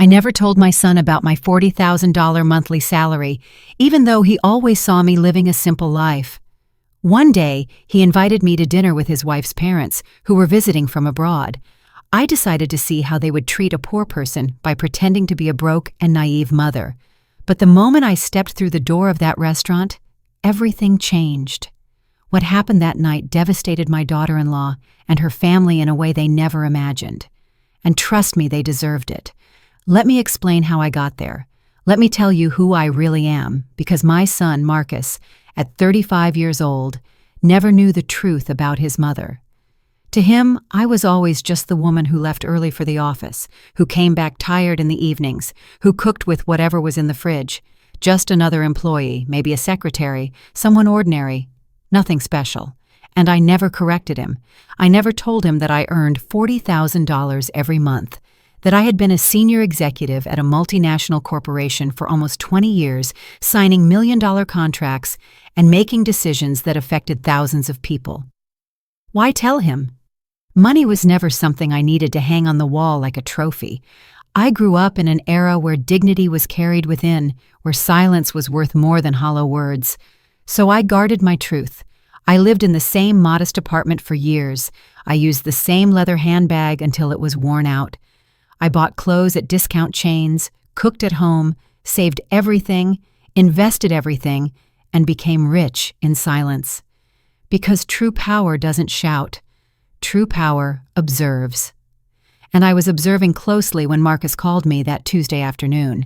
I never told my son about my $40,000 monthly salary, even though he always saw me living a simple life. One day, he invited me to dinner with his wife's parents, who were visiting from abroad. I decided to see how they would treat a poor person by pretending to be a broke and naive mother. But the moment I stepped through the door of that restaurant, everything changed. What happened that night devastated my daughter-in-law and her family in a way they never imagined. And trust me, they deserved it. Let me explain how I got there. Let me tell you who I really am, because my son, Marcus, at 35 years old, never knew the truth about his mother. To him, I was always just the woman who left early for the office, who came back tired in the evenings, who cooked with whatever was in the fridge. Just another employee, maybe a secretary, someone ordinary, nothing special. And I never corrected him. I never told him that I earned $40,000 every month, that I had been a senior executive at a multinational corporation for almost 20 years, signing million-dollar contracts and making decisions that affected thousands of people. Why tell him? Money was never something I needed to hang on the wall like a trophy. I grew up in an era where dignity was carried within, where silence was worth more than hollow words. So I guarded my truth. I lived in the same modest apartment for years. I used the same leather handbag until it was worn out. I bought clothes at discount chains, cooked at home, saved everything, invested everything, and became rich in silence. Because true power doesn't shout. True power observes. And I was observing closely when Marcus called me that Tuesday afternoon.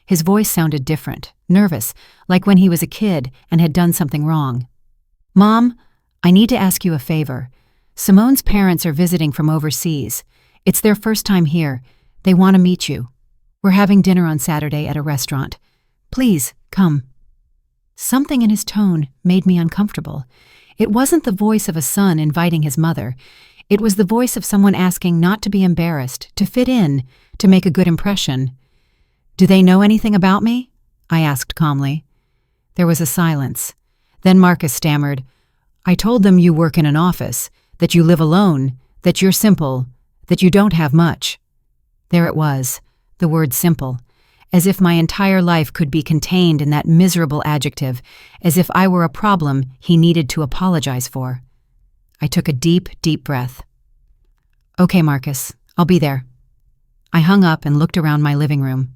His voice sounded different, nervous, like when he was a kid and had done something wrong. "Mom, I need to ask you a favor. Simone's parents are visiting from overseas. It's their first time here. They want to meet you. We're having dinner on Saturday at a restaurant. Please, come." Something in his tone made me uncomfortable. It wasn't the voice of a son inviting his mother. It was the voice of someone asking not to be embarrassed, to fit in, to make a good impression. "Do they know anything about me?" I asked calmly. There was a silence. Then Marcus stammered, "I told them you work in an office, that you live alone, that you're simple, that you don't have much." There it was, the word simple, as if my entire life could be contained in that miserable adjective, as if I were a problem he needed to apologize for. I took a deep, deep breath. "Okay, Marcus, I'll be there." I hung up and looked around my living room.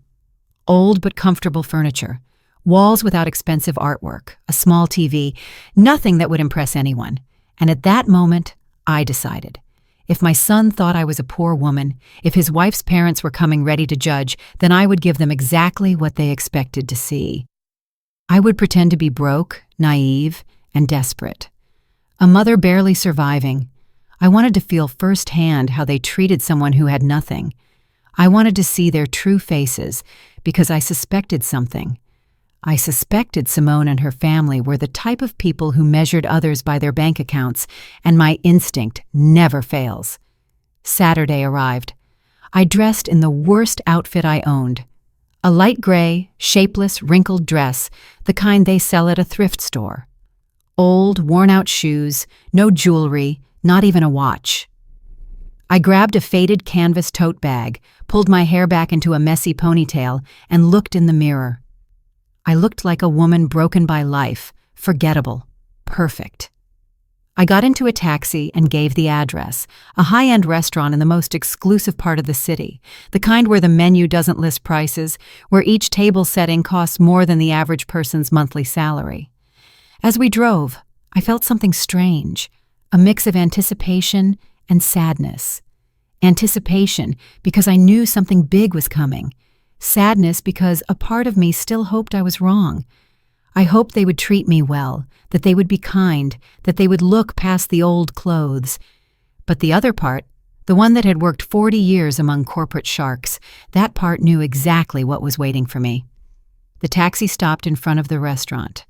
Old but comfortable furniture, walls without expensive artwork, a small TV, nothing that would impress anyone. And at that moment, I decided. If my son thought I was a poor woman, if his wife's parents were coming ready to judge, then I would give them exactly what they expected to see. I would pretend to be broke, naive, and desperate. A mother barely surviving. I wanted to feel firsthand how they treated someone who had nothing. I wanted to see their true faces because I suspected something. I suspected Simone and her family were the type of people who measured others by their bank accounts, and my instinct never fails. Saturday arrived. I dressed in the worst outfit I owned. A light gray, shapeless, wrinkled dress, the kind they sell at a thrift store. Old, worn-out shoes, no jewelry, not even a watch. I grabbed a faded canvas tote bag, pulled my hair back into a messy ponytail, and looked in the mirror. I looked like a woman broken by life, forgettable, perfect. I got into a taxi and gave the address, a high-end restaurant in the most exclusive part of the city, the kind where the menu doesn't list prices, where each table setting costs more than the average person's monthly salary. As we drove, I felt something strange, a mix of anticipation and sadness. Anticipation because I knew something big was coming. Sadness because a part of me still hoped I was wrong. I hoped they would treat me well, that they would be kind, that they would look past the old clothes. But the other part, the one that had worked 40 years among corporate sharks, that part knew exactly what was waiting for me. The taxi stopped in front of the restaurant.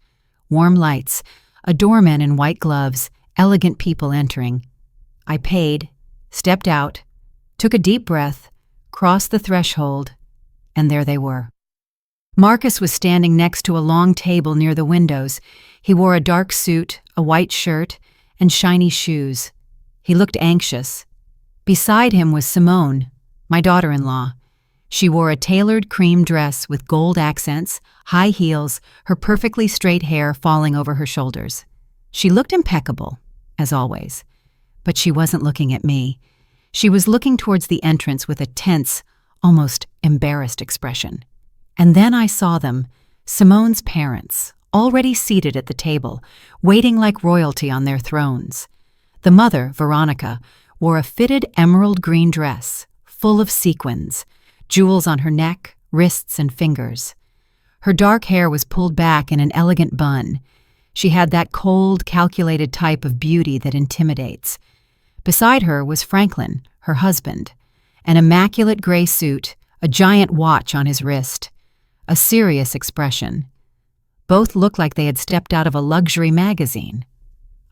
Warm lights, a doorman in white gloves, elegant people entering. I paid, stepped out, took a deep breath, crossed the threshold, and there they were. Marcus was standing next to a long table near the windows. He wore a dark suit, a white shirt, and shiny shoes. He looked anxious. Beside him was Simone, my daughter-in-law. She wore a tailored cream dress with gold accents, high heels, her perfectly straight hair falling over her shoulders. She looked impeccable, as always. But she wasn't looking at me. She was looking towards the entrance with a tense, almost embarrassed expression. And then I saw them, Simone's parents, already seated at the table, waiting like royalty on their thrones. The mother, Veronica, wore a fitted emerald green dress, full of sequins, jewels on her neck, wrists, and fingers. Her dark hair was pulled back in an elegant bun. She had that cold, calculated type of beauty that intimidates. Beside her was Franklin, her husband, an immaculate gray suit, a giant watch on his wrist, a serious expression. Both looked like they had stepped out of a luxury magazine.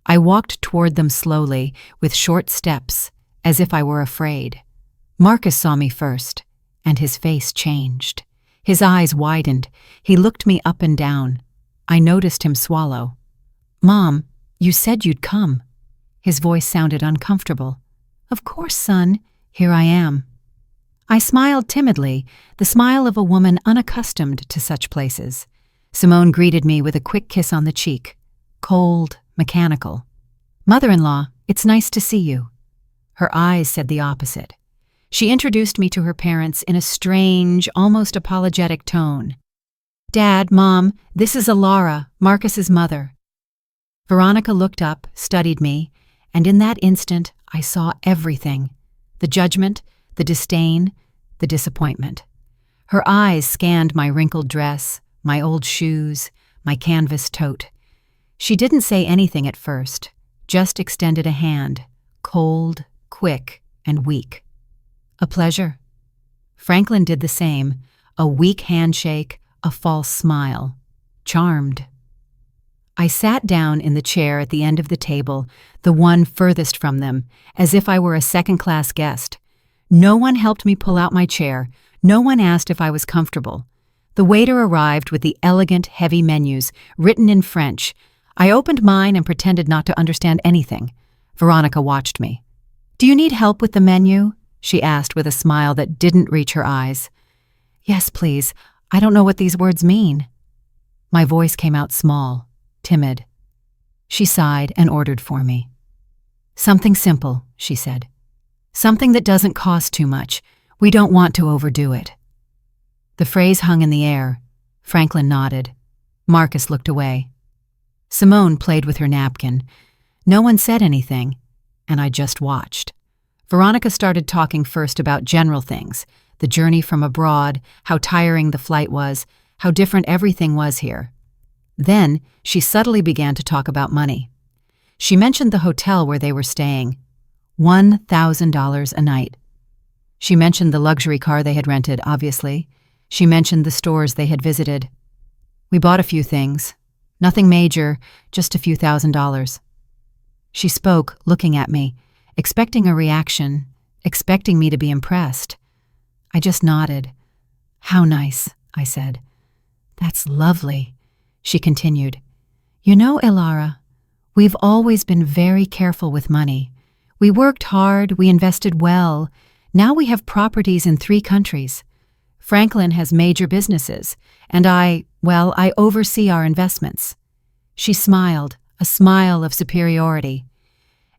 I walked toward them slowly, with short steps, as if I were afraid. Marcus saw me first, and his face changed. His eyes widened. He looked me up and down. I noticed him swallow. "Mom, you said you'd come." His voice sounded uncomfortable. "Of course, son. Here I am." I smiled timidly, the smile of a woman unaccustomed to such places. Simone greeted me with a quick kiss on the cheek. Cold, mechanical. "Mother-in-law, it's nice to see you." Her eyes said the opposite. She introduced me to her parents in a strange, almost apologetic tone. "Dad, Mom, this is Alara, Marcus's mother." Veronica looked up, studied me, and in that instant I saw everything. The judgment, the disdain, the disappointment. Her eyes scanned my wrinkled dress, my old shoes, my canvas tote. She didn't say anything at first, just extended a hand, cold, quick, and weak. "A pleasure." Franklin did the same, a weak handshake, a false smile. Charmed. I sat down in the chair at the end of the table, the one furthest from them, as if I were a second-class guest. No one helped me pull out my chair. No one asked if I was comfortable. The waiter arrived with the elegant, heavy menus, written in French. I opened mine and pretended not to understand anything. Veronica watched me. "Do you need help with the menu?" she asked with a smile that didn't reach her eyes. "Yes, please. I don't know what these words mean." My voice came out small, timid. She sighed and ordered for me. "Something simple," she said. "Something that doesn't cost too much. We don't want to overdo it." The phrase hung in the air. Franklin nodded. Marcus looked away. Simone played with her napkin. No one said anything, and I just watched. Veronica started talking first about general things, the journey from abroad, how tiring the flight was, how different everything was here. Then she subtly began to talk about money. She mentioned the hotel where they were staying. $1,000 a night. She mentioned the luxury car they had rented, obviously. She mentioned the stores they had visited. "We bought a few things. Nothing major, just a few $1,000s. She spoke, looking at me, expecting a reaction, expecting me to be impressed. I just nodded. "How nice," I said. "That's lovely," she continued. "You know, Alara, we've always been very careful with money. We worked hard, we invested well. Now we have properties in 3 countries. Franklin has major businesses, and I oversee our investments." She smiled, a smile of superiority.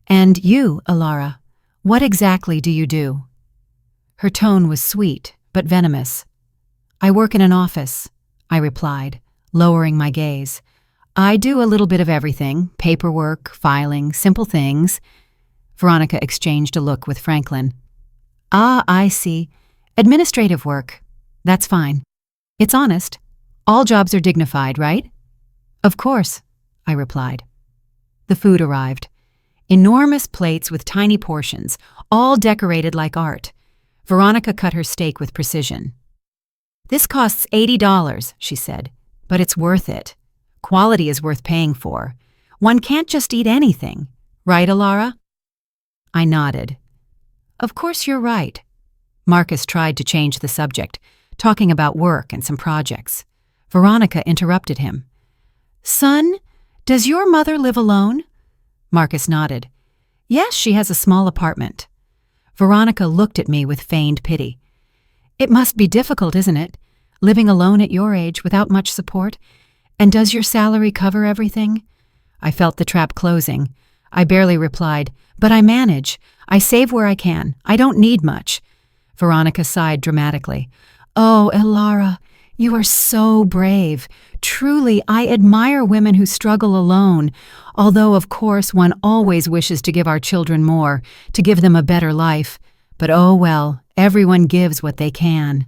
"And you, Alara, what exactly do you do?" Her tone was sweet, but venomous. "I work in an office," I replied, lowering my gaze. "I do a little bit of everything, paperwork, filing, simple things." Veronica exchanged a look with Franklin. "Ah, I see. Administrative work. That's fine. It's honest. All jobs are dignified, right?" "Of course," I replied. The food arrived. Enormous plates with tiny portions, all decorated like art. Veronica cut her steak with precision. "This costs $80, she said, "but it's worth it. Quality is worth paying for. One can't just eat anything. Right, Alara?" I nodded. "Of course you're right." Marcus tried to change the subject, talking about work and some projects. Veronica interrupted him. "Son, does your mother live alone?" Marcus nodded. "Yes, she has a small apartment." Veronica looked at me with feigned pity. It must be difficult, isn't it? Living alone at your age without much support? And does your salary cover everything? I felt the trap closing. I barely replied, but I manage. I save where I can. I don't need much. Veronica sighed dramatically. Oh, Elara, you are so brave. Truly, I admire women who struggle alone, although, of course, one always wishes to give our children more, to give them a better life. But oh well, everyone gives what they can.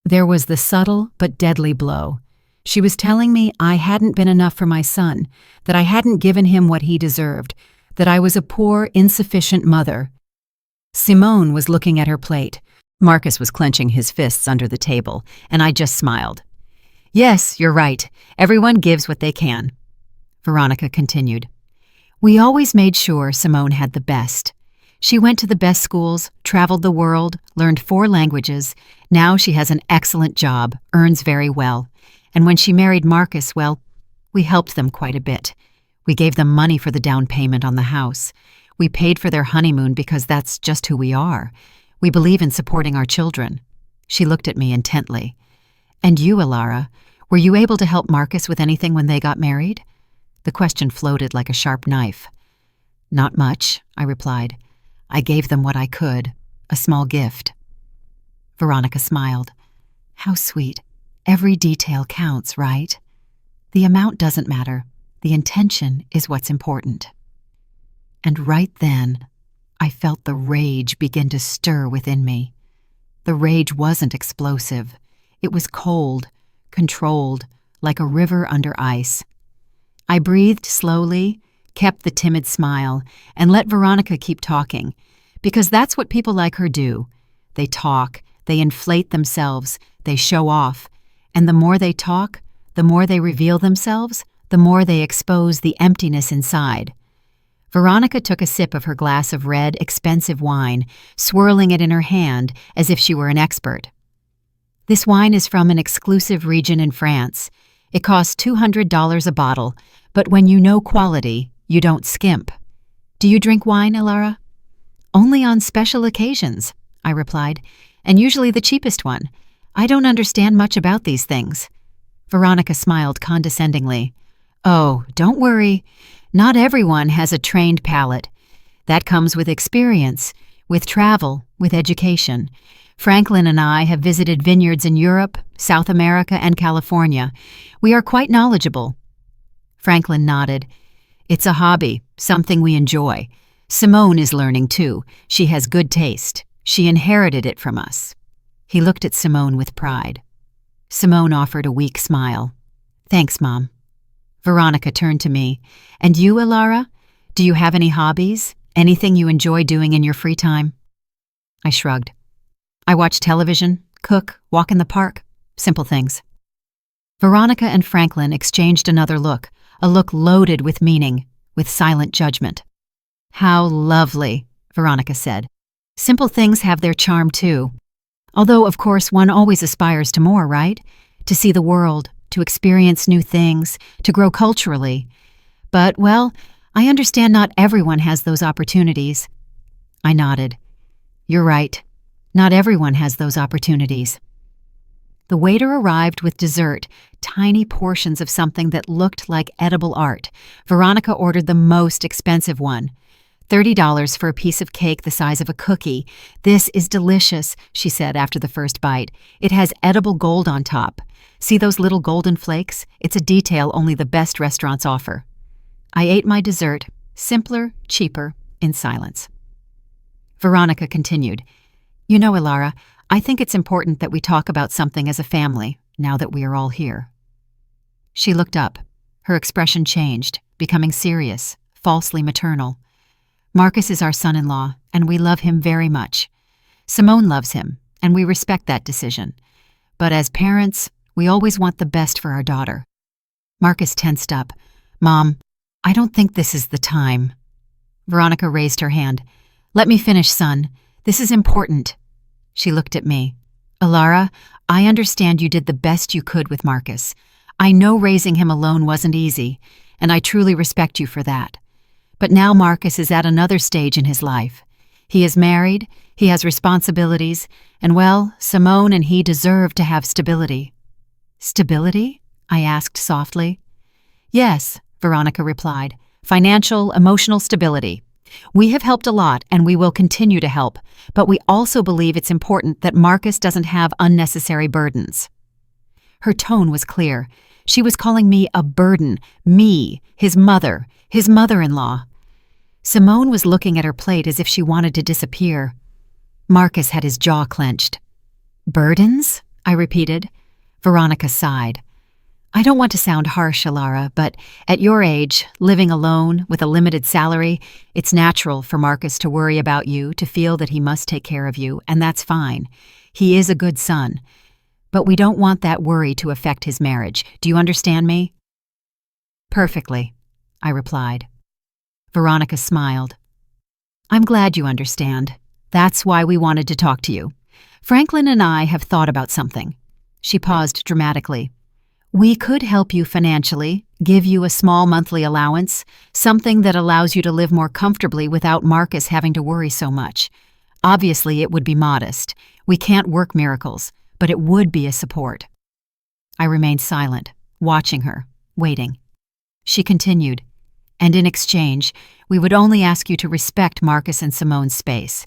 There was the subtle but deadly blow. She was telling me I hadn't been enough for my son, that I hadn't given him what he deserved, that I was a poor, insufficient mother. Simone was looking at her plate. Marcus was clenching his fists under the table, and I just smiled. Yes, you're right. Everyone gives what they can. Veronica continued. We always made sure Simone had the best. She went to the best schools, traveled the world, learned 4 languages. Now she has an excellent job, earns very well. And when she married Marcus, well, we helped them quite a bit. We gave them money for the down payment on the house. We paid for their honeymoon because that's just who we are. We believe in supporting our children. She looked at me intently. And you, Elara, were you able to help Marcus with anything when they got married? The question floated like a sharp knife. Not much, I replied. I gave them what I could, a small gift. Veronica smiled. How sweet. Every detail counts, right? The amount doesn't matter. The intention is what's important. And right then, I felt the rage begin to stir within me. The rage wasn't explosive. It was cold, controlled, like a river under ice. I breathed slowly, kept the timid smile, and let Veronica keep talking, because that's what people like her do. They talk, they inflate themselves, they show off, and the more they talk, the more they reveal themselves, the more they expose the emptiness inside. Veronica took a sip of her glass of red, expensive wine, swirling it in her hand as if she were an expert. This wine is from an exclusive region in France. It costs $200 a bottle, but when you know quality, you don't skimp. Do you drink wine, Elara? Only on special occasions, I replied, and usually the cheapest one. I don't understand much about these things. Veronica smiled condescendingly. Oh, don't worry. Not everyone has a trained palate. That comes with experience, with travel, with education. Franklin and I have visited vineyards in Europe, South America, and California. We are quite knowledgeable. Franklin nodded. It's a hobby, something we enjoy. Simone is learning too. She has good taste. She inherited it from us. He looked at Simone with pride. Simone offered a weak smile. Thanks, Mom. Veronica turned to me. And you, Elara? Do you have any hobbies? Anything you enjoy doing in your free time? I shrugged. I watch television, cook, walk in the park. Simple things. Veronica and Franklin exchanged another look, a look loaded with meaning, with silent judgment. How lovely, Veronica said. Simple things have their charm too. Although, of course, one always aspires to more, right? To see the world, to experience new things, to grow culturally. But, well, I understand not everyone has those opportunities. I nodded. You're right. Not everyone has those opportunities. The waiter arrived with dessert, tiny portions of something that looked like edible art. Veronica ordered the most expensive one. $30 for a piece of cake the size of a cookie. This is delicious, she said after the first bite. It has edible gold on top. See those little golden flakes? It's a detail only the best restaurants offer. I ate my dessert, simpler, cheaper, in silence. Veronica continued. You know, Elara, I think it's important that we talk about something as a family, now that we are all here. She looked up. Her expression changed, becoming serious, falsely maternal. Marcus is our son-in-law, and we love him very much. Simone loves him, and we respect that decision. But as parents, we always want the best for our daughter. Marcus tensed up. Mom, I don't think this is the time. Veronica raised her hand. Let me finish, son. This is important. She looked at me. Elara, I understand you did the best you could with Marcus. I know raising him alone wasn't easy, and I truly respect you for that. But now Marcus is at another stage in his life. He is married, He has responsibilities, and well, Simone and he deserve to have stability." "Stability?" I asked softly. "Yes," Veronica replied. "Financial, emotional stability. We have helped a lot and we will continue to help, but we also believe it's important that Marcus doesn't have unnecessary burdens." Her tone was clear. She was calling me a burden, me, his mother-in-law. Simone was looking at her plate as if she wanted to disappear. Marcus had his jaw clenched. "Burdens?" I repeated. Veronica sighed. "I don't want to sound harsh, Alara, but at your age, living alone with a limited salary, it's natural for Marcus to worry about you, to feel that he must take care of you, and that's fine. He is a good son. But we don't want that worry to affect his marriage. Do you understand me?" "Perfectly," I replied. Veronica smiled. "I'm glad you understand. That's why we wanted to talk to you. Franklin and I have thought about something." She paused dramatically. "We could help you financially, give you a small monthly allowance, something that allows you to live more comfortably without Marcus having to worry so much. Obviously, it would be modest. We can't work miracles, but it would be a support." I remained silent, watching her, waiting. She continued, "And in exchange, we would only ask you to respect Marcus and Simone's space.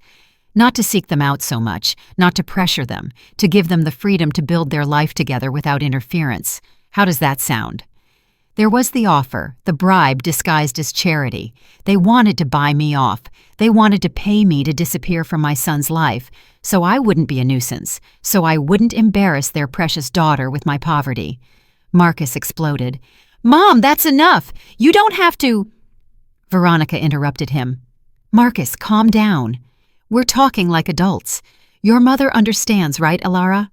Not to seek them out so much, not to pressure them, to give them the freedom to build their life together without interference. How does that sound?" There was the offer, the bribe disguised as charity. They wanted to buy me off. They wanted to pay me to disappear from my son's life, so I wouldn't be a nuisance, so I wouldn't embarrass their precious daughter with my poverty. Marcus exploded. "Mom, that's enough! You don't have to—" Veronica interrupted him. "Marcus, calm down. We're talking like adults. Your mother understands, right, Alara?"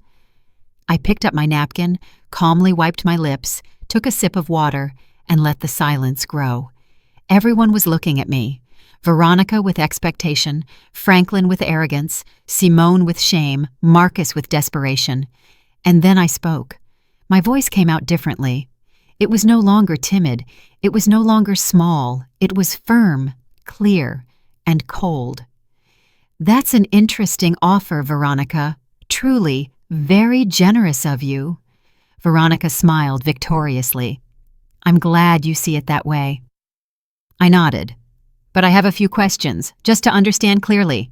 I picked up my napkin, calmly wiped my lips, took a sip of water, and let the silence grow. Everyone was looking at me. Veronica with expectation, Franklin with arrogance, Simone with shame, Marcus with desperation. And then I spoke. My voice came out differently. It was no longer timid. It was no longer small. It was firm, clear, and cold. "That's an interesting offer, Veronica. Truly, very generous of you." Veronica smiled victoriously. "I'm glad you see it that way." I nodded. "But I have a few questions, just to understand clearly."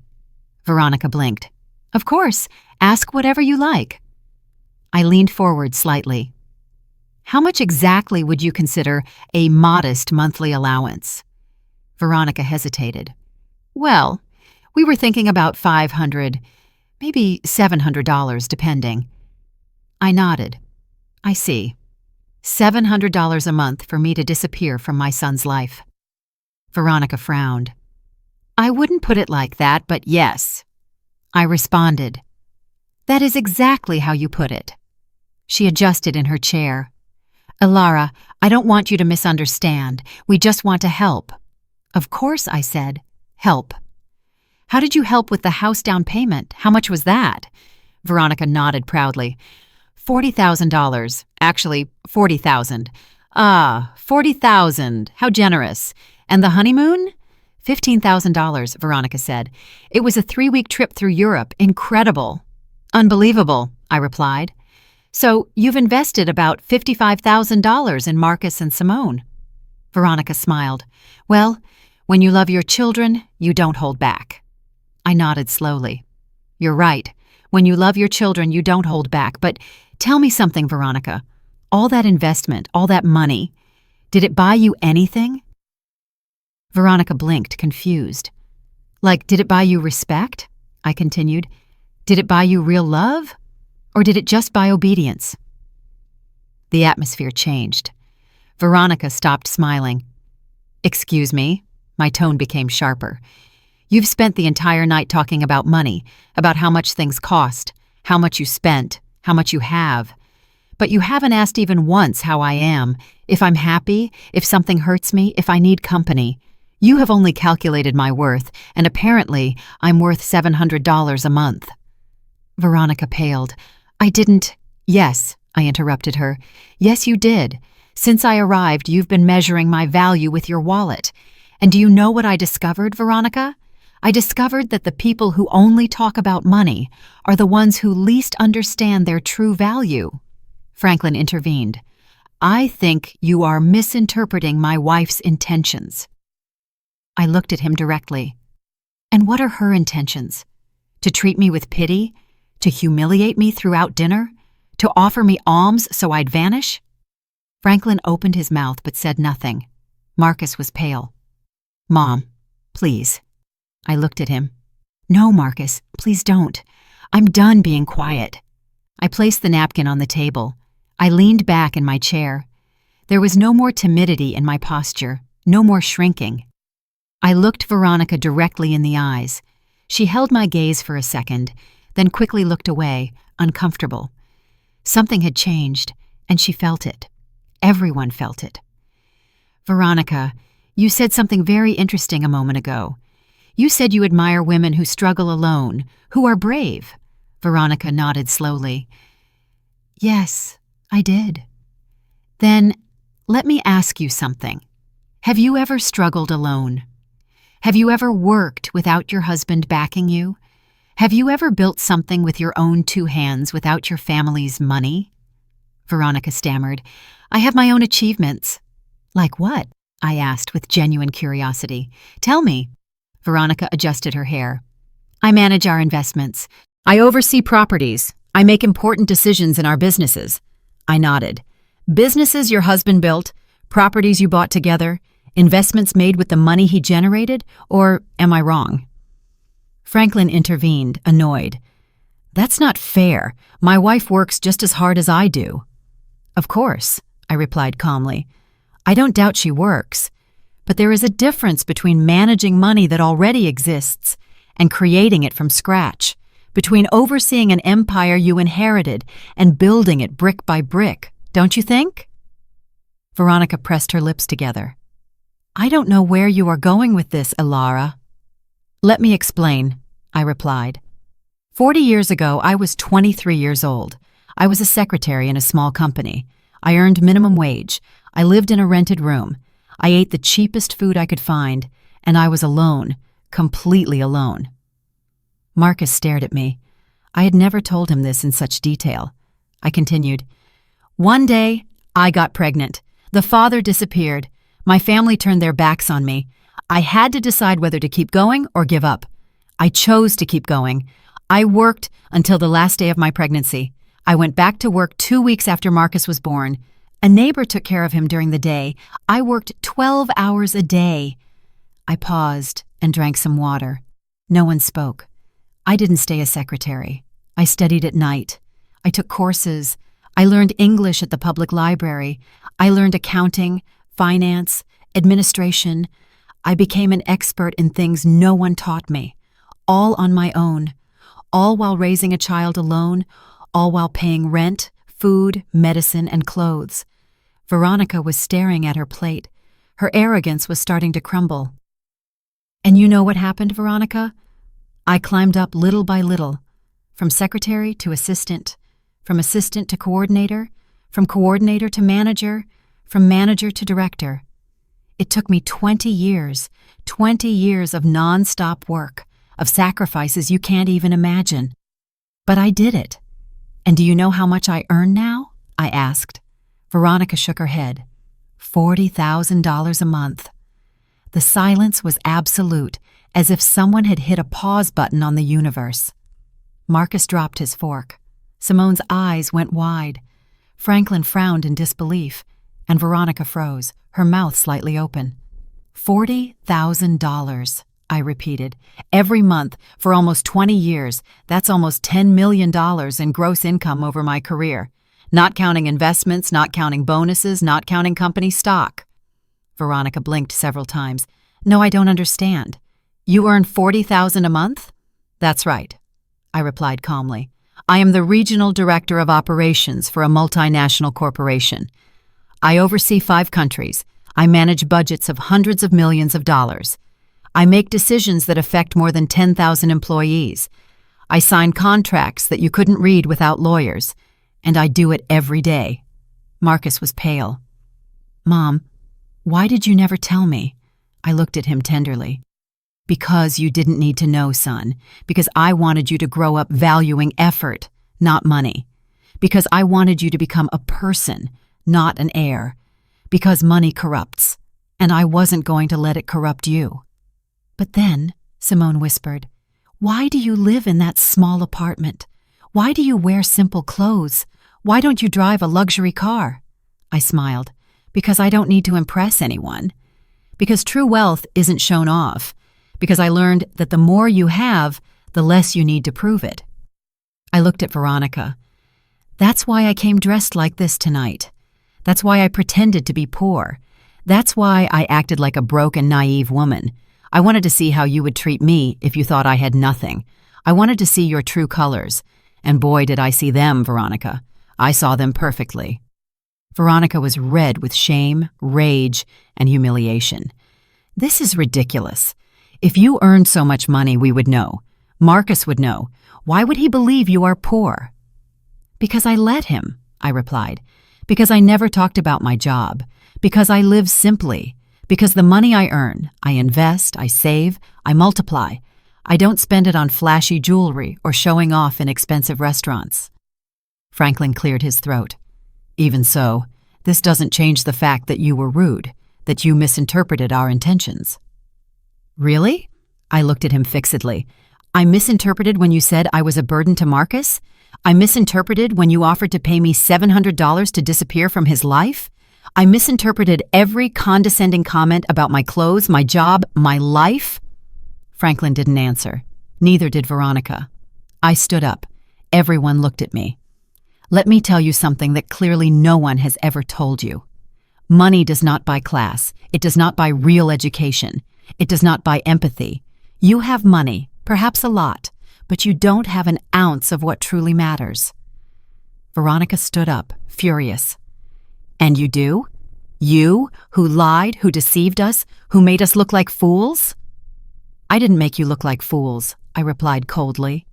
Veronica blinked. "Of course, ask whatever you like." I leaned forward slightly. "How much exactly would you consider a modest monthly allowance?" Veronica hesitated. "Well, we were thinking about $500, maybe $700, depending." I nodded. "I see. $700 a month for me to disappear from my son's life." Veronica frowned. "I wouldn't put it like that, but yes." I responded. "That is exactly how you put it." She adjusted in her chair. "Alara, I don't want you to misunderstand. We just want to help." "Of course," I said. "Help." "How did you help with the house down payment? How much was that?" Veronica nodded proudly. $40,000. Actually, 40,000. "Ah, 40,000. How generous. And the honeymoon?" $15,000, Veronica said. "It was a 3-week trip through Europe. Incredible." "Unbelievable," I replied. "So you've invested about $55,000 in Marcus and Simone." Veronica smiled. "Well, when you love your children, you don't hold back." I nodded slowly. "You're right. When you love your children, you don't hold back. But tell me something, Veronica. All that investment, all that money, did it buy you anything?" Veronica blinked, confused. "Like, did it buy you respect?" I continued. "Did it buy you real love? Or did it just buy obedience?" The atmosphere changed. Veronica stopped smiling. "Excuse me." My tone became sharper. "You've spent the entire night talking about money, about how much things cost, how much you spent, how much you have. But you haven't asked even once how I am, if I'm happy, if something hurts me, if I need company. You have only calculated my worth, and apparently I'm worth $700 a month." Veronica paled. "I didn't—" "Yes," I interrupted her. "Yes, you did. Since I arrived, you've been measuring my value with your wallet. And do you know what I discovered, Veronica? I discovered that the people who only talk about money are the ones who least understand their true value. Franklin intervened. I think you are misinterpreting my wife's intentions. I looked at him directly. And what are her intentions? To treat me with pity? To humiliate me throughout dinner? To offer me alms so I'd vanish? Franklin opened his mouth but said nothing. Marcus was pale. Mom, please. I looked at him. No, Marcus, please don't. I'm done being quiet. I placed the napkin on the table. I leaned back in my chair. There was no more timidity in my posture, no more shrinking. I looked Veronica directly in the eyes. She held my gaze for a second, then quickly looked away, uncomfortable. Something had changed, and she felt it. Everyone felt it. Veronica, you said something very interesting a moment ago. You said you admire women who struggle alone, who are brave. Veronica nodded slowly. Yes, I did. Then, let me ask you something. Have you ever struggled alone? Have you ever worked without your husband backing you? Have you ever built something with your own 2 hands without your family's money? Veronica stammered. I have my own achievements. Like what? I asked with genuine curiosity. Tell me. Veronica adjusted her hair. I manage our investments. I oversee properties. I make important decisions in our businesses. I nodded. Businesses your husband built, properties you bought together, investments made with the money he generated, or am I wrong? Franklin intervened, annoyed. That's not fair. My wife works just as hard as I do. Of course, I replied calmly. I don't doubt she works. But there is a difference between managing money that already exists and creating it from scratch, between overseeing an empire you inherited and building it brick by brick, don't you think? Veronica pressed her lips together. I don't know where you are going with this, Ilara. Let me explain, I replied. 40 years ago, I was 23 years old. I was a secretary in a small company. I earned minimum wage. I lived in a rented room. I ate the cheapest food I could find, and I was alone, completely alone. Marcus stared at me. I had never told him this in such detail. I continued. One day, I got pregnant. The father disappeared. My family turned their backs on me. I had to decide whether to keep going or give up. I chose to keep going. I worked until the last day of my pregnancy. I went back to work 2 weeks after Marcus was born. A neighbor took care of him during the day. I worked 12 hours a day. I paused and drank some water. No one spoke. I didn't stay a secretary. I studied at night. I took courses. I learned English at the public library. I learned accounting, finance, administration. I became an expert in things no one taught me, all on my own, all while raising a child alone, all while paying rent, food, medicine, and clothes. Veronica was staring at her plate. Her arrogance was starting to crumble. And you know what happened, Veronica? I climbed up little by little, from secretary to assistant, from assistant to coordinator, from coordinator to manager, from manager to director. It took me 20 years of non-stop work, of sacrifices you can't even imagine. But I did it. And do you know how much I earn now? I asked. Veronica shook her head. $40,000 a month. The silence was absolute, as if someone had hit a pause button on the universe. Marcus dropped his fork. Simone's eyes went wide. Franklin frowned in disbelief, and Veronica froze, her mouth slightly open. $40,000, I repeated. Every month, for almost 20 years, that's almost $10 million in gross income over my career. Not counting investments, not counting bonuses, not counting company stock. Veronica blinked several times. No, I don't understand. You earn $40,000 a month? That's right, I replied calmly. I am the regional director of operations for a multinational corporation. I oversee 5 countries. I manage budgets of hundreds of millions of dollars. I make decisions that affect more than 10,000 employees. I sign contracts that you couldn't read without lawyers. And I do it every day. Marcus was pale. Mom, why did you never tell me? I looked at him tenderly. Because you didn't need to know, son. Because I wanted you to grow up valuing effort, not money. Because I wanted you to become a person, not an heir. Because money corrupts, and I wasn't going to let it corrupt you. But then, Simone whispered, why do you live in that small apartment? Why do you wear simple clothes? Why don't you drive a luxury car? I smiled. Because I don't need to impress anyone. Because true wealth isn't shown off. Because I learned that the more you have, the less you need to prove it. I looked at Veronica. That's why I came dressed like this tonight. That's why I pretended to be poor. That's why I acted like a broke and naive woman. I wanted to see how you would treat me if you thought I had nothing. I wanted to see your true colors. And boy, did I see them, Veronica. I saw them perfectly. Veronica was red with shame, rage, and humiliation. This is ridiculous. If you earned so much money, we would know. Marcus would know. Why would he believe you are poor? Because I let him, I replied. Because I never talked about my job. Because I live simply. Because the money I earn, I invest, I save, I multiply. I don't spend it on flashy jewelry or showing off in expensive restaurants. Franklin cleared his throat. Even so, this doesn't change the fact that you were rude, that you misinterpreted our intentions. Really? I looked at him fixedly. I misinterpreted when you said I was a burden to Marcus? I misinterpreted when you offered to pay me $700 to disappear from his life? I misinterpreted every condescending comment about my clothes, my job, my life? Franklin didn't answer. Neither did Veronica. I stood up. Everyone looked at me. Let me tell you something that clearly no one has ever told you. Money does not buy class. It does not buy real education. It does not buy empathy. You have money, perhaps a lot, but you don't have an ounce of what truly matters. Veronica stood up, furious. And you do? You, who lied, who deceived us, who made us look like fools? I didn't make you look like fools, I replied coldly.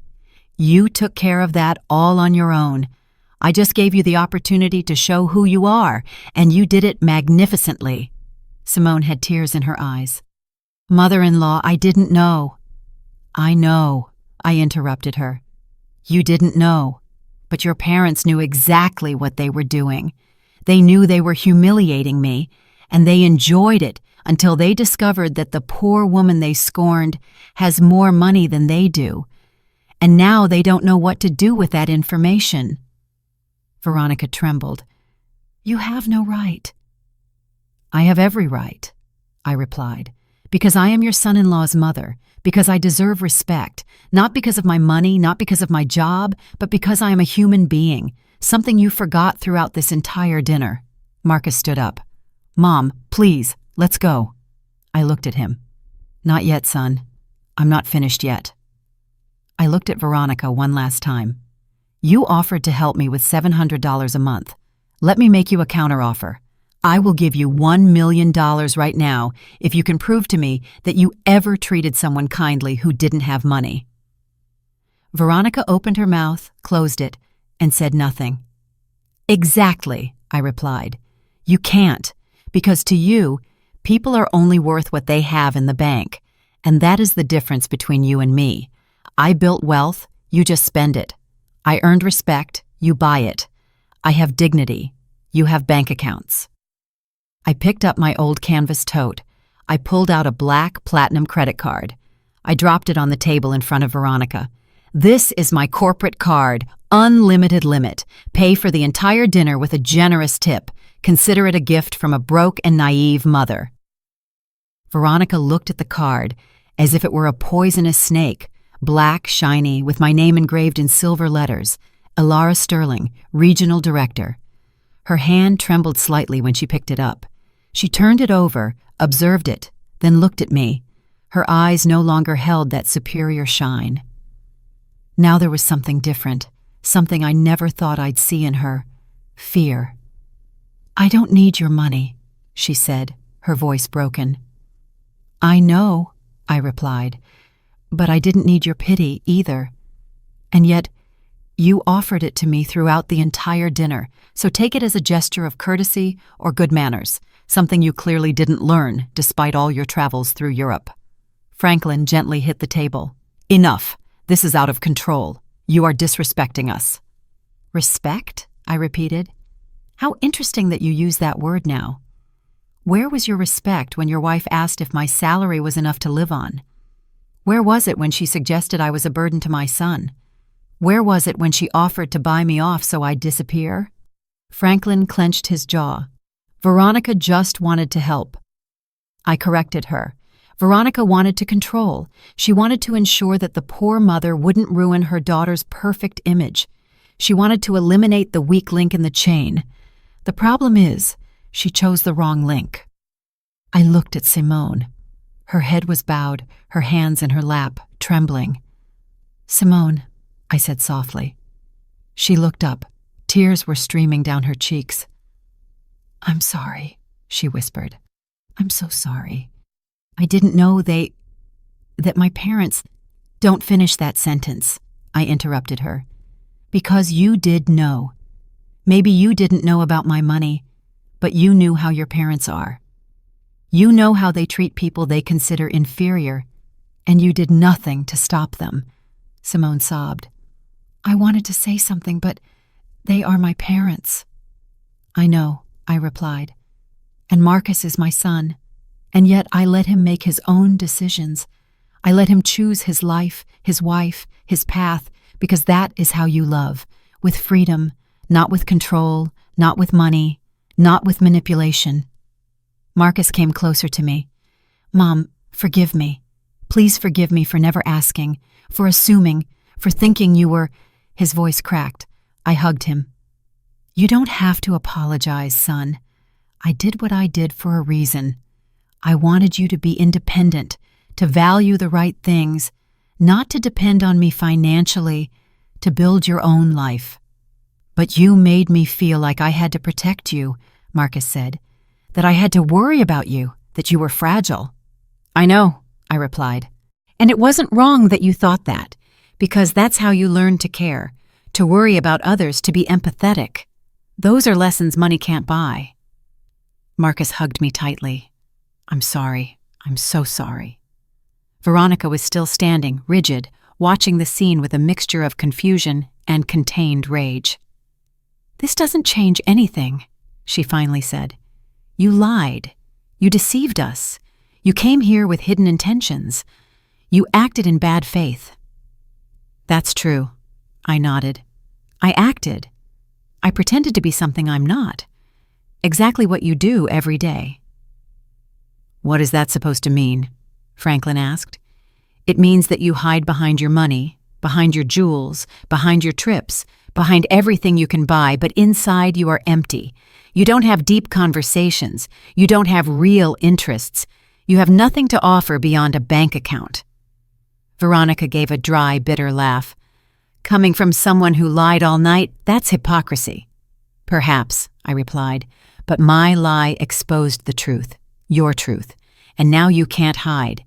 You took care of that all on your own. I just gave you the opportunity to show who you are, and you did it magnificently. Simone had tears in her eyes. Mother-in-law, I didn't know. I know, I interrupted her. You didn't know, but your parents knew exactly what they were doing. They knew they were humiliating me, and they enjoyed it until they discovered that the poor woman they scorned has more money than they do. And now they don't know what to do with that information. Veronica trembled. You have no right. I have every right, I replied, because I am your son-in-law's mother, because I deserve respect, not because of my money, not because of my job, but because I am a human being, something you forgot throughout this entire dinner. Marcus stood up. Mom, please, let's go. I looked at him. Not yet, son. I'm not finished yet. I looked at Veronica one last time. You offered to help me with $700 a month. Let me make you a counteroffer. I will give you $1 million right now if you can prove to me that you ever treated someone kindly who didn't have money. Veronica opened her mouth, closed it, and said nothing. Exactly, I replied. You can't, because to you, people are only worth what they have in the bank, and that is the difference between you and me. I built wealth, you just spend it. I earned respect, you buy it. I have dignity, you have bank accounts. I picked up my old canvas tote. I pulled out a black platinum credit card. I dropped it on the table in front of Veronica. This is my corporate card, unlimited limit. Pay for the entire dinner with a generous tip. Consider it a gift from a broke and naive mother. Veronica looked at the card as if it were a poisonous snake, black, shiny, with my name engraved in silver letters, Elara Sterling, Regional Director. Her hand trembled slightly when she picked it up. She turned it over, observed it, then looked at me. Her eyes no longer held that superior shine. Now there was something different, something I never thought I'd see in her. Fear. I don't need your money, she said, her voice broken. I know, I replied, but I didn't need your pity either. And yet, you offered it to me throughout the entire dinner, so take it as a gesture of courtesy or good manners, something you clearly didn't learn despite all your travels through Europe. Franklin gently hit the table. Enough. This is out of control. You are disrespecting us. Respect? I repeated. How interesting that you use that word now. Where was your respect when your wife asked if my salary was enough to live on? Where was it when she suggested I was a burden to my son? Where was it when she offered to buy me off so I'd disappear? Franklin clenched his jaw. Veronica just wanted to help. I corrected her. Veronica wanted to control. She wanted to ensure that the poor mother wouldn't ruin her daughter's perfect image. She wanted to eliminate the weak link in the chain. The problem is, she chose the wrong link. I looked at Simone. Her head was bowed, her hands in her lap, trembling. Simone, I said softly. She looked up. Tears were streaming down her cheeks. I'm sorry, she whispered. I'm so sorry. I didn't know that my parents... Don't finish that sentence, I interrupted her. Because you did know. Maybe you didn't know about my money, but you knew how your parents are. You know how they treat people they consider inferior, and you did nothing to stop them. Simone sobbed. I wanted to say something, but they are my parents. I know, I replied. And Marcus is my son, and yet I let him make his own decisions. I let him choose his life, his wife, his path, because that is how you love, with freedom, not with control, not with money, not with manipulation. Marcus came closer to me. Mom, forgive me. Please forgive me for never asking, for assuming, for thinking you were... His voice cracked. I hugged him. You don't have to apologize, son. I did what I did for a reason. I wanted you to be independent, to value the right things, not to depend on me financially, to build your own life. But you made me feel like I had to protect you, Marcus said, that I had to worry about you, that you were fragile. I know, I replied. And it wasn't wrong that you thought that, because that's how you learn to care, to worry about others, to be empathetic. Those are lessons money can't buy. Marcus hugged me tightly. I'm sorry. I'm so sorry. Veronica was still standing, rigid, watching the scene with a mixture of confusion and contained rage. This doesn't change anything, she finally said. You lied. You deceived us. You came here with hidden intentions. You acted in bad faith. That's true, I nodded. I acted. I pretended to be something I'm not. Exactly what you do every day. What is that supposed to mean? Franklin asked. It means that you hide behind your money, behind your jewels, behind your trips, behind everything you can buy, but inside you are empty. You don't have deep conversations. You don't have real interests. You have nothing to offer beyond a bank account. Veronica gave a dry, bitter laugh. Coming from someone who lied all night, that's hypocrisy. Perhaps, I replied, but my lie exposed the truth, your truth, and now you can't hide.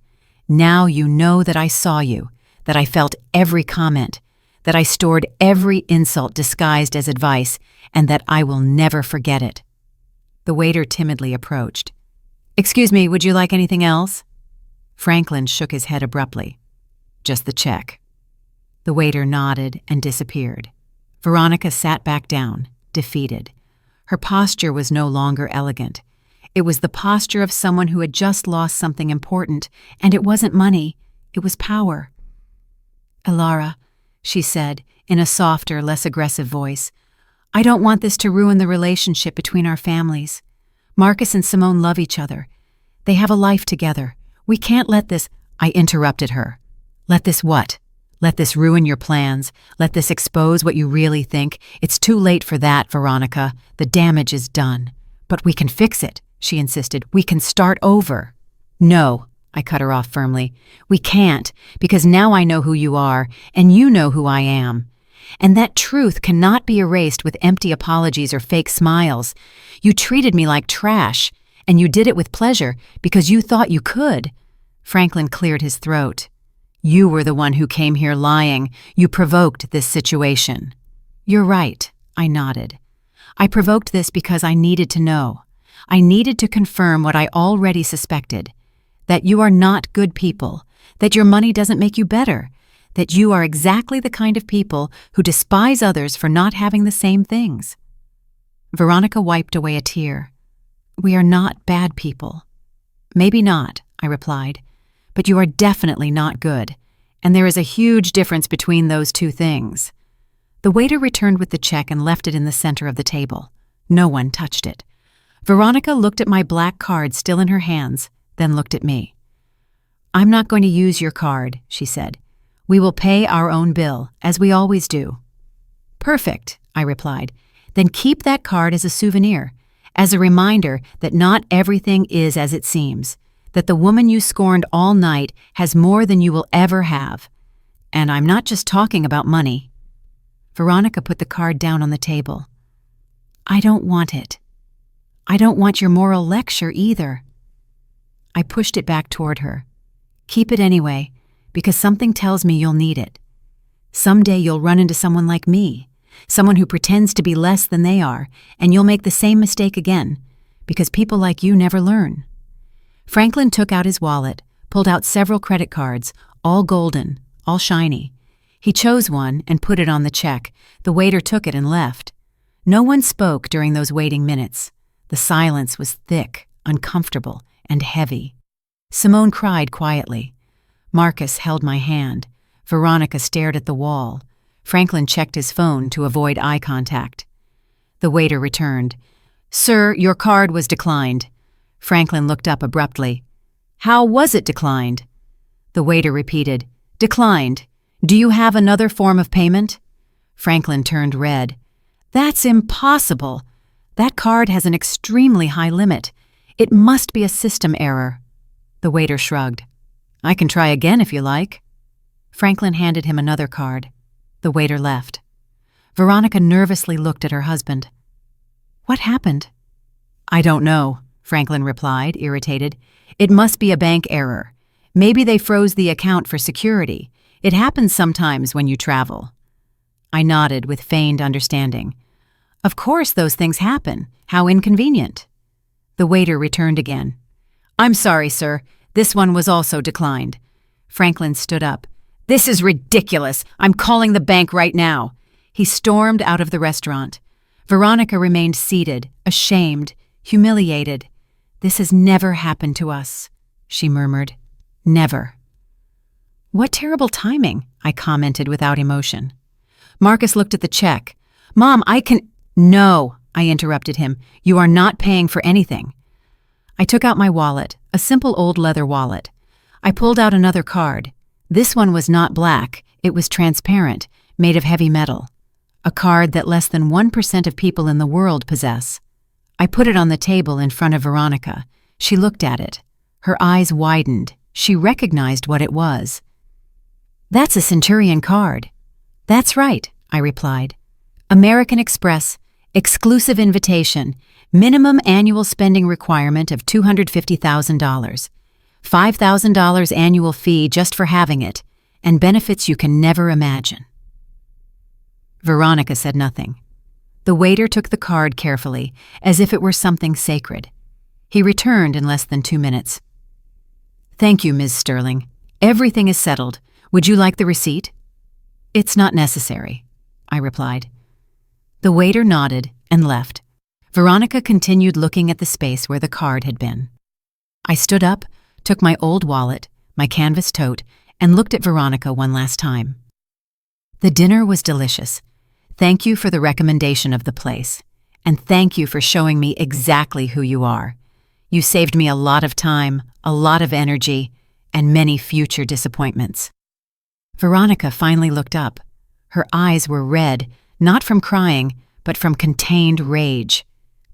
Now you know that I saw you, that I felt every comment, that I stored every insult disguised as advice, and that I will never forget it. The waiter timidly approached. Excuse me, would you like anything else? Franklin shook his head abruptly. Just the check. The waiter nodded and disappeared. Veronica sat back down, defeated. Her posture was no longer elegant. It was the posture of someone who had just lost something important, and it wasn't money, it was power. Elara, she said, in a softer, less aggressive voice, I don't want this to ruin the relationship between our families. Marcus and Simone love each other. They have a life together. We can't let this... I interrupted her. Let this what? Let this ruin your plans. Let this expose what you really think. It's too late for that, Veronica. The damage is done. But we can fix it, she insisted. We can start over. No, I cut her off firmly. We can't, because now I know who you are, and you know who I am. And that truth cannot be erased with empty apologies or fake smiles. You treated me like trash, and you did it with pleasure because you thought you could. Franklin cleared his throat. You were the one who came here lying. You provoked this situation. You're right, I nodded. I provoked this because I needed to know. I needed to confirm what I already suspected, that you are not good people, that your money doesn't make you better, that you are exactly the kind of people who despise others for not having the same things. Veronica wiped away a tear. We are not bad people. Maybe not, I replied, but you are definitely not good, and there is a huge difference between those two things. The waiter returned with the check and left it in the center of the table. No one touched it. Veronica looked at my black card still in her hands, then looked at me. I'm not going to use your card, she said. We will pay our own bill, as we always do. Perfect, I replied. Then keep that card as a souvenir, as a reminder that not everything is as it seems, that the woman you scorned all night has more than you will ever have. And I'm not just talking about money. Veronica put the card down on the table. I don't want it. I don't want your moral lecture either. I pushed it back toward her. Keep it anyway, because something tells me you'll need it. Someday you'll run into someone like me, someone who pretends to be less than they are, and you'll make the same mistake again, because people like you never learn. Franklin took out his wallet, pulled out several credit cards, all golden, all shiny. He chose one and put it on the check. The waiter took it and left. No one spoke during those waiting minutes. The silence was thick, uncomfortable, and heavy. Simone cried quietly. Marcus held my hand. Veronica stared at the wall. Franklin checked his phone to avoid eye contact. The waiter returned. Sir, your card was declined. Franklin looked up abruptly. How was it declined? The waiter repeated. Declined. Do you have another form of payment? Franklin turned red. That's impossible. That card has an extremely high limit. It must be a system error. The waiter shrugged. I can try again if you like. Franklin handed him another card. The waiter left. Veronica nervously looked at her husband. What happened? I don't know, Franklin replied, irritated. It must be a bank error. Maybe they froze the account for security. It happens sometimes when you travel. I nodded with feigned understanding. Of course those things happen. How inconvenient. The waiter returned again. I'm sorry, sir. This one was also declined. Franklin stood up. This is ridiculous. I'm calling the bank right now. He stormed out of the restaurant. Veronica remained seated, ashamed, humiliated. This has never happened to us, she murmured. Never. What terrible timing, I commented without emotion. Marcus looked at the check. Mom, No, I interrupted him. You are not paying for anything. I took out my wallet, a simple old leather wallet. I pulled out another card. This one was not black, it was transparent, made of heavy metal. A card that less than 1% of people in the world possess. I put it on the table in front of Veronica. She looked at it. Her eyes widened. She recognized what it was. That's a Centurion card. That's right, I replied. American Express, exclusive invitation, minimum annual spending requirement of $250,000. $5,000 annual fee just for having it, and benefits you can never imagine. Veronica said nothing. The waiter took the card carefully, as if it were something sacred. He returned in less than 2 minutes. Thank you, Ms. Sterling. Everything is settled. Would you like the receipt? It's not necessary, I replied. The waiter nodded and left. Veronica continued looking at the space where the card had been. I stood up, took my old wallet, my canvas tote, and looked at Veronica one last time. The dinner was delicious. Thank you for the recommendation of the place, and thank you for showing me exactly who you are. You saved me a lot of time, a lot of energy, and many future disappointments. Veronica finally looked up. Her eyes were red, not from crying, but from contained rage.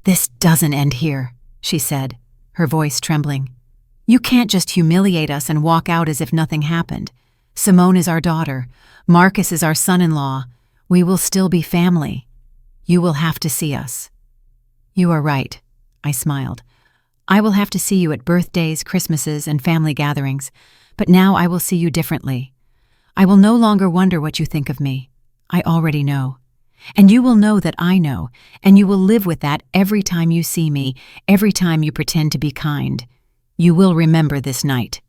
This doesn't end here, she said, her voice trembling. You can't just humiliate us and walk out as if nothing happened. Simone is our daughter. Marcus is our son-in-law. We will still be family. You will have to see us. You are right, I smiled. I will have to see you at birthdays, Christmases, and family gatherings, but now I will see you differently. I will no longer wonder what you think of me. I already know. And you will know that I know, and you will live with that every time you see me, every time you pretend to be kind. You will remember this night.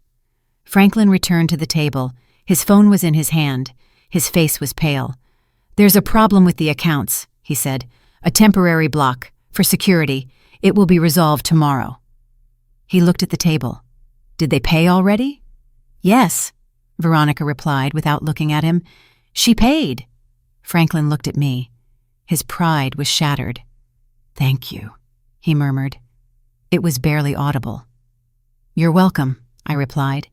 Franklin returned to the table. His phone was in his hand. His face was pale. "There's a problem with the accounts," he said. "A temporary block. For security. It will be resolved tomorrow." He looked at the table. "Did they pay already?" "Yes," Veronica replied without looking at him. "She paid." Franklin looked at me. His pride was shattered. "Thank you," he murmured. It was barely audible. "You're welcome," I replied.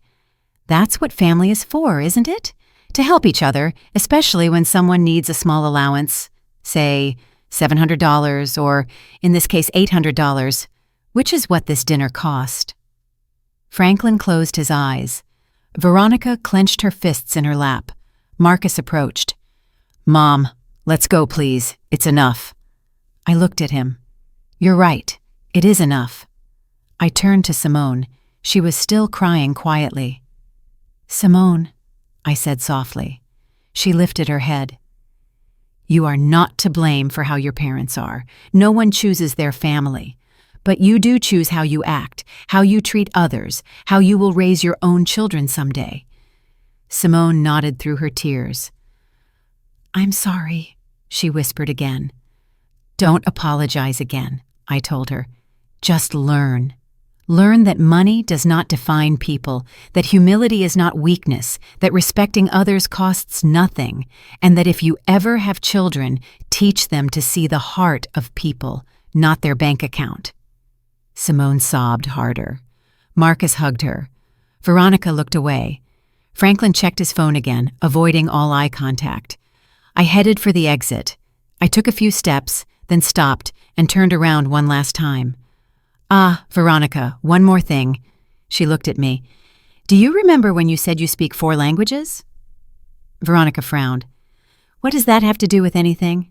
"That's what family is for, isn't it? To help each other, especially when someone needs a small allowance, say $700 or, in this case, $800, which is what this dinner cost." Franklin closed his eyes. Veronica clenched her fists in her lap. Marcus approached. "Mom, let's go, please. It's enough." I looked at him. "You're right. It is enough." I turned to Simone. She was still crying quietly. "Simone," I said softly. She lifted her head. "You are not to blame for how your parents are. No one chooses their family. But you do choose how you act, how you treat others, how you will raise your own children someday." Simone nodded through her tears. "I'm sorry," she whispered again. "Don't apologize again," I told her. "Just learn. Learn that money does not define people, that humility is not weakness, that respecting others costs nothing, and that if you ever have children, teach them to see the heart of people, not their bank account." Simone sobbed harder. Marcus hugged her. Veronica looked away. Franklin checked his phone again, avoiding all eye contact. I headed for the exit. I took a few steps, then stopped and turned around one last time. "Ah, Veronica, one more thing." She looked at me. "Do you remember when you said you speak 4 languages? Veronica frowned. "What does that have to do with anything?"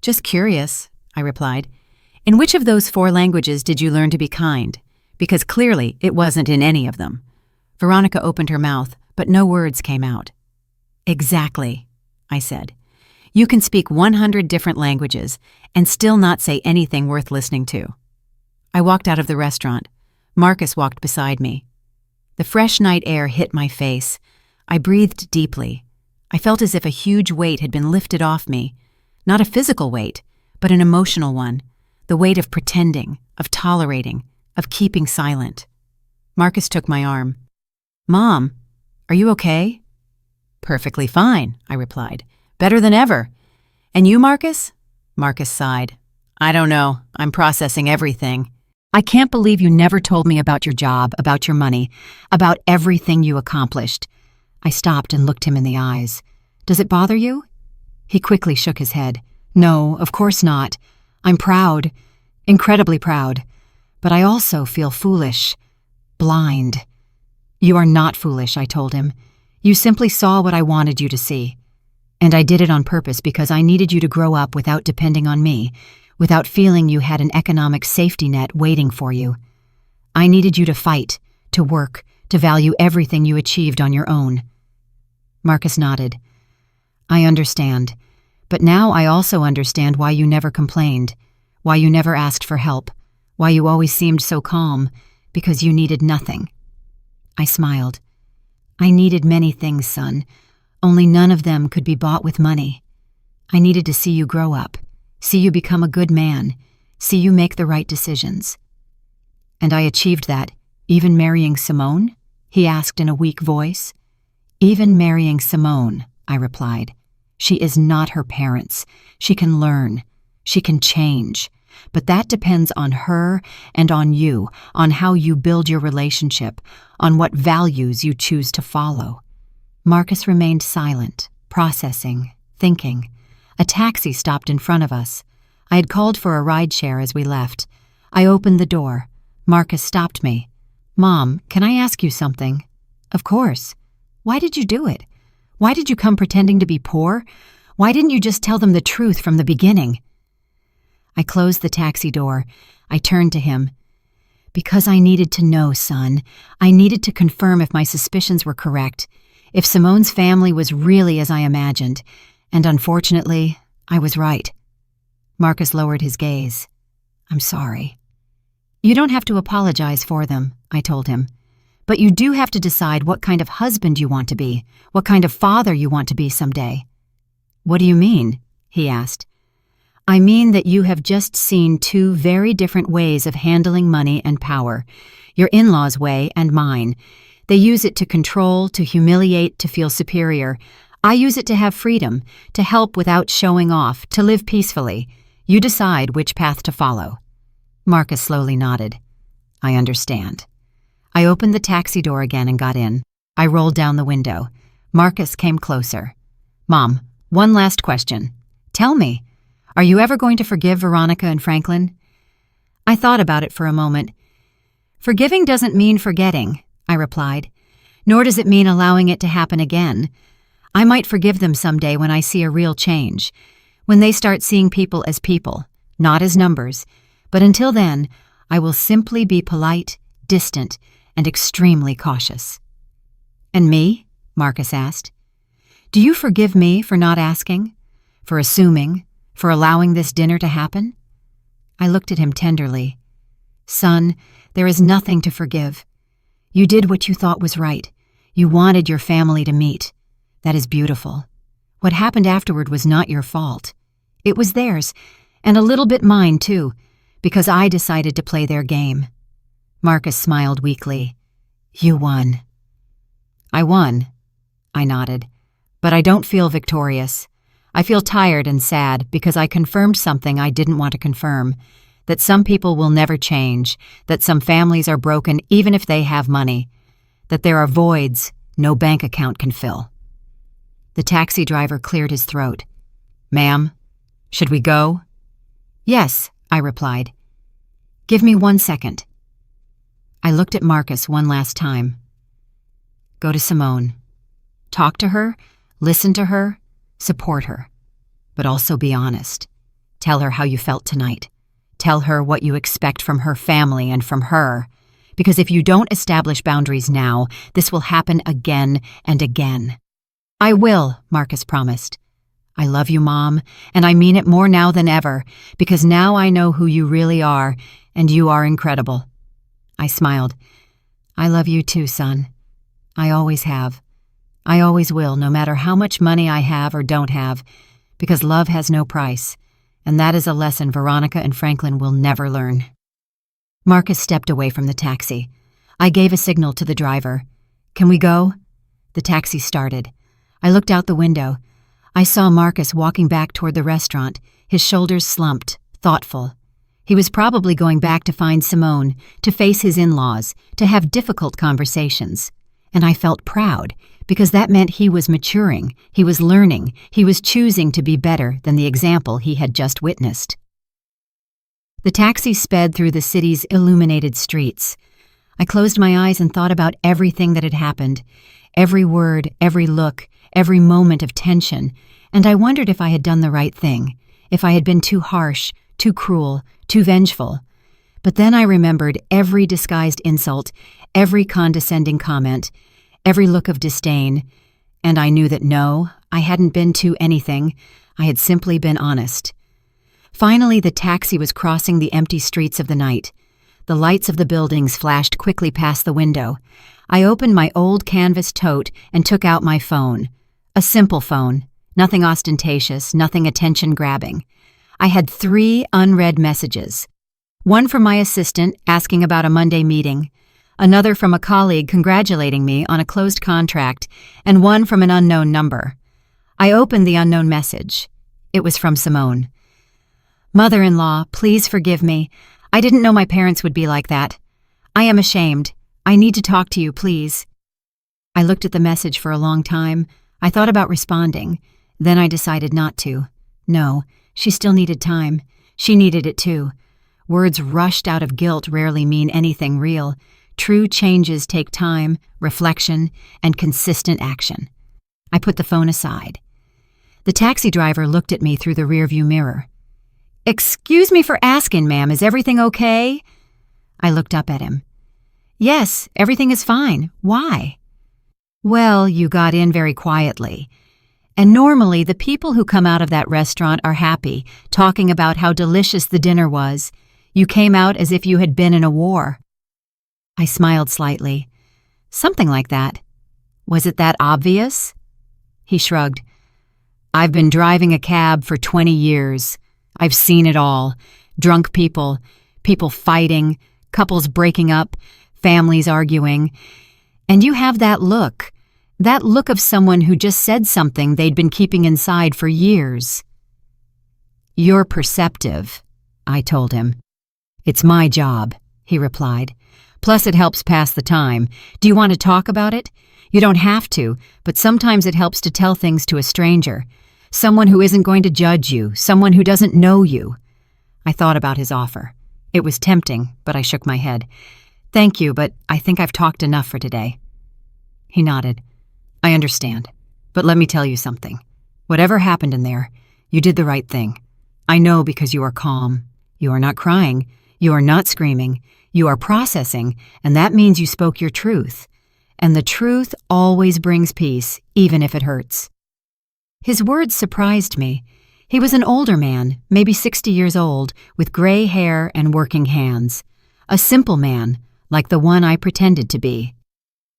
"Just curious," I replied. "In which of those 4 languages did you learn to be kind? Because clearly it wasn't in any of them." Veronica opened her mouth, but no words came out. "Exactly," I said. "You can speak 100 different languages and still not say anything worth listening to." I walked out of the restaurant. Marcus walked beside me. The fresh night air hit my face. I breathed deeply. I felt as if a huge weight had been lifted off me. Not a physical weight, but an emotional one. The weight of pretending, of tolerating, of keeping silent. Marcus took my arm. "Mom, are you okay?" "Perfectly fine," I replied. "Better than ever." "And you, Marcus?" Marcus sighed. "I don't know. I'm processing everything." "I can't believe you never told me about your job, about your money, about everything you accomplished." I stopped and looked him in the eyes. "Does it bother you?" He quickly shook his head. "No, of course not. I'm proud, incredibly proud. But I also feel foolish, blind." "You are not foolish," I told him. "You simply saw what I wanted you to see. And I did it on purpose because I needed you to grow up without depending on me, without feeling you had an economic safety net waiting for you. I needed you to fight, to work, to value everything you achieved on your own." Marcus nodded. "I understand. But now I also understand why you never complained, why you never asked for help, why you always seemed so calm, because you needed nothing." I smiled. "I needed many things, son. Only none of them could be bought with money. I needed to see you grow up, see you become a good man, see you make the right decisions." "And I achieved that, even marrying Simone?" he asked in a weak voice. "Even marrying Simone," I replied. "She is not her parents. She can learn. She can change. But that depends on her and on you, on how you build your relationship, on what values you choose to follow." Marcus remained silent, processing, thinking. A taxi stopped in front of us. I had called for a rideshare as we left. I opened the door. Marcus stopped me. "Mom, can I ask you something?" "Of course." "Why did you do it? Why did you come pretending to be poor? Why didn't you just tell them the truth from the beginning?" I closed the taxi door. I turned to him. "Because I needed to know, son. I needed to confirm if my suspicions were correct, if Simone's family was really as I imagined, and unfortunately, I was right." Marcus lowered his gaze. "I'm sorry." "You don't have to apologize for them," I told him. But you do have to decide what kind of husband you want to be, what kind of father you want to be someday." "What do you mean?" he asked. "I mean that you have just seen two very different ways of handling money and power, your in-laws' way and mine. They use it to control, to humiliate, to feel superior. I use it to have freedom, to help without showing off, to live peacefully. You decide which path to follow." Marcus slowly nodded. "I understand." I opened the taxi door again and got in. I rolled down the window. Marcus came closer. "Mom, one last question. Tell me, are you ever going to forgive Veronica and Franklin?" I thought about it for a moment. "Forgiving doesn't mean forgetting," I replied, "nor does it mean allowing it to happen again. I might forgive them someday when I see a real change, when they start seeing people as people, not as numbers, but until then, I will simply be polite, distant, and extremely cautious." "And me?" Marcus asked. "Do you forgive me for not asking, for assuming, for allowing this dinner to happen?" I looked at him tenderly. "Son, there is nothing to forgive. You did what you thought was right. You wanted your family to meet. That is beautiful. What happened afterward was not your fault. It was theirs, and a little bit mine too, because I decided to play their game." Marcus smiled weakly. "You won." "I won," I nodded, "but I don't feel victorious. I feel tired and sad because I confirmed something I didn't want to confirm, that some people will never change, that some families are broken even if they have money, that there are voids no bank account can fill." The taxi driver cleared his throat. "Ma'am, should we go?" "Yes," I replied. "Give me 1 second." I looked at Marcus one last time. "Go to Simone. Talk to her, listen to her, support her. But also be honest. Tell her how you felt tonight. Tell her what you expect from her family and from her. Because if you don't establish boundaries now, this will happen again and again." "I will," Marcus promised. "I love you, Mom, and I mean it more now than ever, because now I know who you really are, and you are incredible." I smiled. "I love you too, son. I always have. I always will, no matter how much money I have or don't have, because love has no price, and that is a lesson Veronica and Franklin will never learn." Marcus stepped away from the taxi. I gave a signal to the driver. "Can we go?" The taxi started. I looked out the window. I saw Marcus walking back toward the restaurant, his shoulders slumped, thoughtful. He was probably going back to find Simone, to face his in-laws, to have difficult conversations. And I felt proud, because that meant he was maturing, he was learning, he was choosing to be better than the example he had just witnessed. The taxi sped through the city's illuminated streets. I closed my eyes and thought about everything that had happened, every word, every look, every moment of tension, and I wondered if I had done the right thing, if I had been too harsh, too cruel, too vengeful. But then I remembered every disguised insult, every condescending comment, every look of disdain, and I knew that no, I hadn't been too anything, I had simply been honest. Finally, the taxi was crossing the empty streets of the night. The lights of the buildings flashed quickly past the window. I opened my old canvas tote and took out my phone. A simple phone, nothing ostentatious, nothing attention-grabbing. I had 3 unread messages. One from my assistant asking about a Monday meeting, another from a colleague congratulating me on a closed contract, and one from an unknown number. I opened the unknown message. It was from Simone. "Mother-in-law, please forgive me. I didn't know my parents would be like that. I am ashamed. I need to talk to you, please." I looked at the message for a long time. I thought about responding. Then I decided not to. No, she still needed time. She needed it too. Words rushed out of guilt rarely mean anything real. True changes take time, reflection, and consistent action. I put the phone aside. The taxi driver looked at me through the rearview mirror. "Excuse me for asking, ma'am, is everything okay?" I looked up at him. "Yes, everything is fine. Why?" "Well, you got in very quietly. And normally the people who come out of that restaurant are happy, talking about how delicious the dinner was. You came out as if you had been in a war." I smiled slightly. Something like that. Was it that obvious? He shrugged. I've been driving a cab for 20 years. I've seen it all. Drunk people, people fighting, couples breaking up, families arguing. And you have that look of someone who just said something they'd been keeping inside for years. You're perceptive, I told him. It's my job, he replied. Plus it helps pass the time. Do you want to talk about it? You don't have to, but sometimes it helps to tell things to a stranger. Someone who isn't going to judge you, someone who doesn't know you. I thought about his offer. It was tempting, but I shook my head. Thank you, but I think I've talked enough for today. He nodded. I understand, but let me tell you something. Whatever happened in there, you did the right thing. I know because you are calm. You are not crying. You are not screaming. You are processing, and that means you spoke your truth. And the truth always brings peace, even if it hurts. His words surprised me. He was an older man, maybe 60 years old, with gray hair and working hands. A simple man, like the one I pretended to be.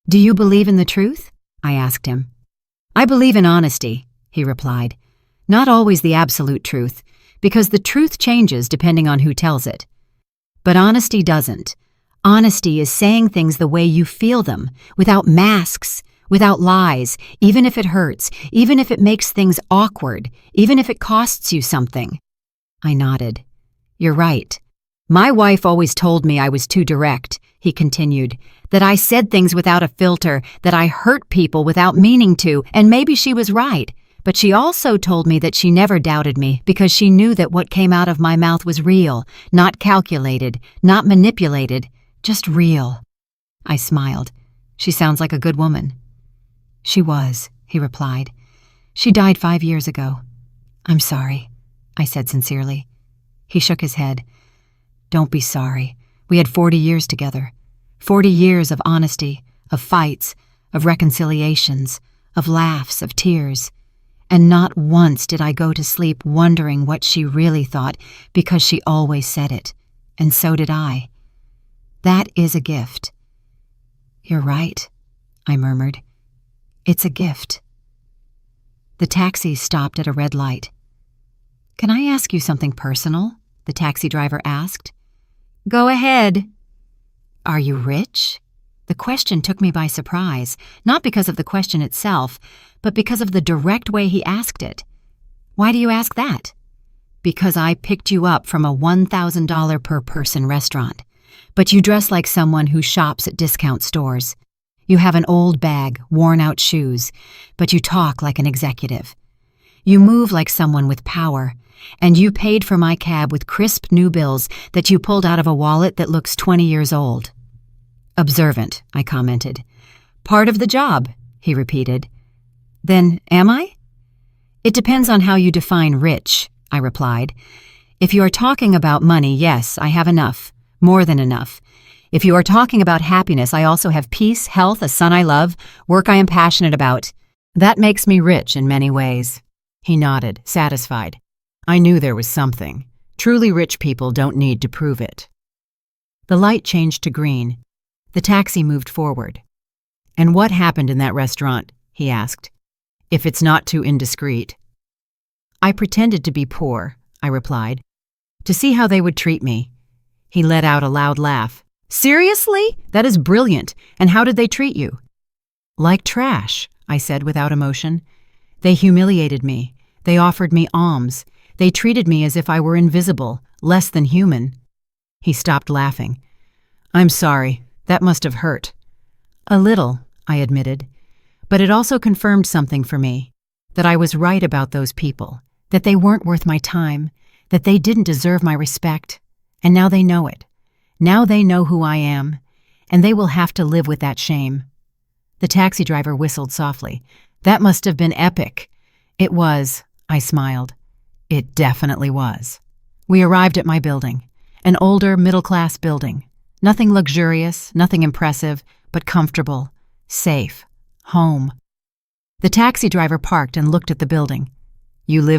Do you believe in the truth? I asked him. I believe in honesty, he replied. Not always the absolute truth, because the truth changes depending on who tells it. But honesty doesn't. Honesty is saying things the way you feel them, without masks, without lies, even if it hurts, even if it makes things awkward, even if it costs you something. I nodded. You're right. My wife always told me I was too direct, he continued, that I said things without a filter, that I hurt people without meaning to, and maybe she was right. But she also told me that she never doubted me because she knew that what came out of my mouth was real, not calculated, not manipulated, just real. I smiled. She sounds like a good woman. She was, he replied. She died 5 years ago. I'm sorry, I said sincerely. He shook his head. Don't be sorry. We had 40 years together. 40 years of honesty, of fights, of reconciliations, of laughs, of tears. And not once did I go to sleep wondering what she really thought because she always said it. And so did I. That is a gift. You're right, I murmured. It's a gift. The taxi stopped at a red light. Can I ask you something personal? The taxi driver asked. Go ahead. Are you rich? The question took me by surprise, not because of the question itself, but because of the direct way he asked it. Why do you ask that? Because I picked you up from a $1,000 per person restaurant, but you dress like someone who shops at discount stores. You have an old bag, worn-out shoes, but you talk like an executive. You move like someone with power, and you paid for my cab with crisp new bills that you pulled out of a wallet that looks 20 years old. Observant, I commented. Part of the job, he repeated. Then am I? It depends on how you define rich, I replied. If you are talking about money, yes, I have enough, more than enough. If you are talking about happiness, I also have peace, health, a son I love, work I am passionate about. That makes me rich in many ways. He nodded, satisfied. I knew there was something. Truly rich people don't need to prove it. The light changed to green. The taxi moved forward. And what happened in that restaurant? He asked. If it's not too indiscreet. I pretended to be poor, I replied, to see how they would treat me. He let out a loud laugh. Seriously? That is brilliant. And how did they treat you? Like trash, I said without emotion. They humiliated me. They offered me alms. They treated me as if I were invisible, less than human. He stopped laughing. I'm sorry. That must have hurt. A little, I admitted. But it also confirmed something for me. That I was right about those people. That they weren't worth my time. That they didn't deserve my respect. And now they know it. Now they know who I am. And they will have to live with that shame. The taxi driver whistled softly. That must have been epic. It was, I smiled. It definitely was. We arrived at my building. An older, middle-class building. Nothing luxurious, nothing impressive, but comfortable, safe, home. The taxi driver parked and looked at the building. You live